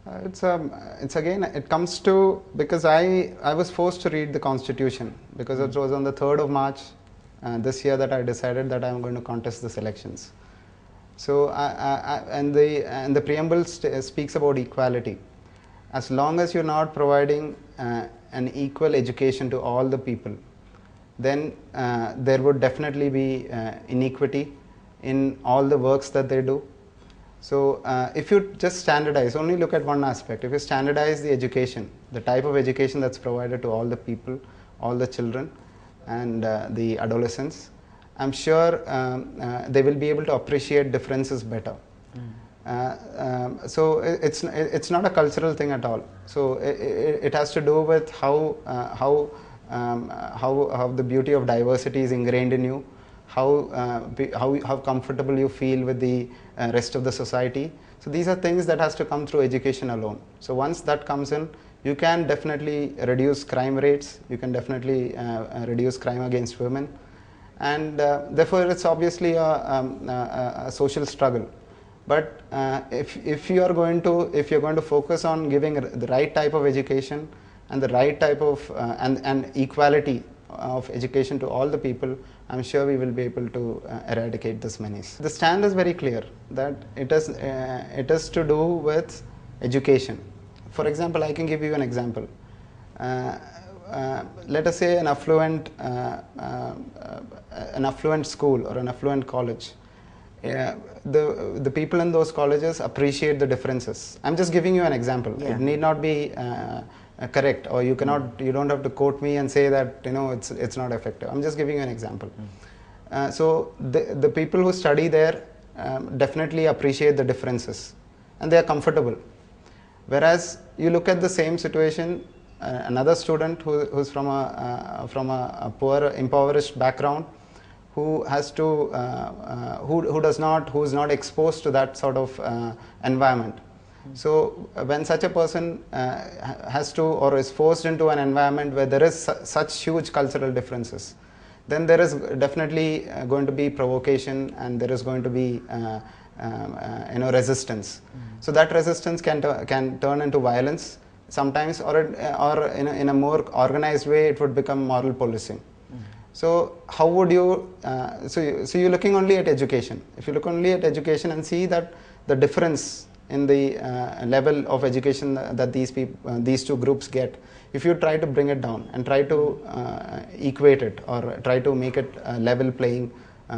It's again, it comes to, because I was forced to read the Constitution because it was on the 3rd of March this year that I decided that I'm going to contest this elections. So and the preamble speaks about equality. As long as you're not providing an equal education to all the people, then there would definitely be inequity in all the works that they do. So if you just standardize, only look at one aspect. If you standardize the education, the type of education that's provided to all the people, all the children and the adolescents, I'm sure they will be able to appreciate differences better. So it's not a cultural thing at all. So it has to do with how the beauty of diversity is ingrained in you, how comfortable you feel with the rest of the society. So these are things that has to come through education alone. So once that comes in, you can definitely reduce crime rates, you can definitely reduce crime against women, and therefore it's obviously a social struggle. But if you're going to focus on giving the right type of education and the right type of and equality of education to all the people, I'm sure we will be able to eradicate this menace. The stand is very clear that it is to do with education. For example, I can give you an example. Let us say an affluent school or an affluent college. The people in those colleges appreciate the differences. I'm just giving you an example. Yeah. It need not be correct, or you don't have to quote me and say that it's not effective. I'm just giving you an example. So the people who study there definitely appreciate the differences and they are comfortable. Whereas you look at the same situation, another student who's from a poor, impoverished background, who has to who is not exposed to that sort of environment. So when such a person has to or is forced into an environment where there is such huge cultural differences, then there is definitely going to be provocation and there is going to be resistance. So that resistance can turn into violence sometimes, or in a more organized way it would become moral policing. So how would you, so you're looking only at education. If you look only at education and see that the difference in the level of education that these two groups get, if you try to bring it down and try to equate it or try to make it a level playing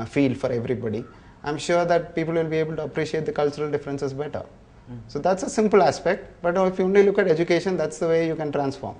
field for everybody, I'm sure that people will be able to appreciate the cultural differences better. So that's a simple aspect, but if you only look at education, that's the way you can transform.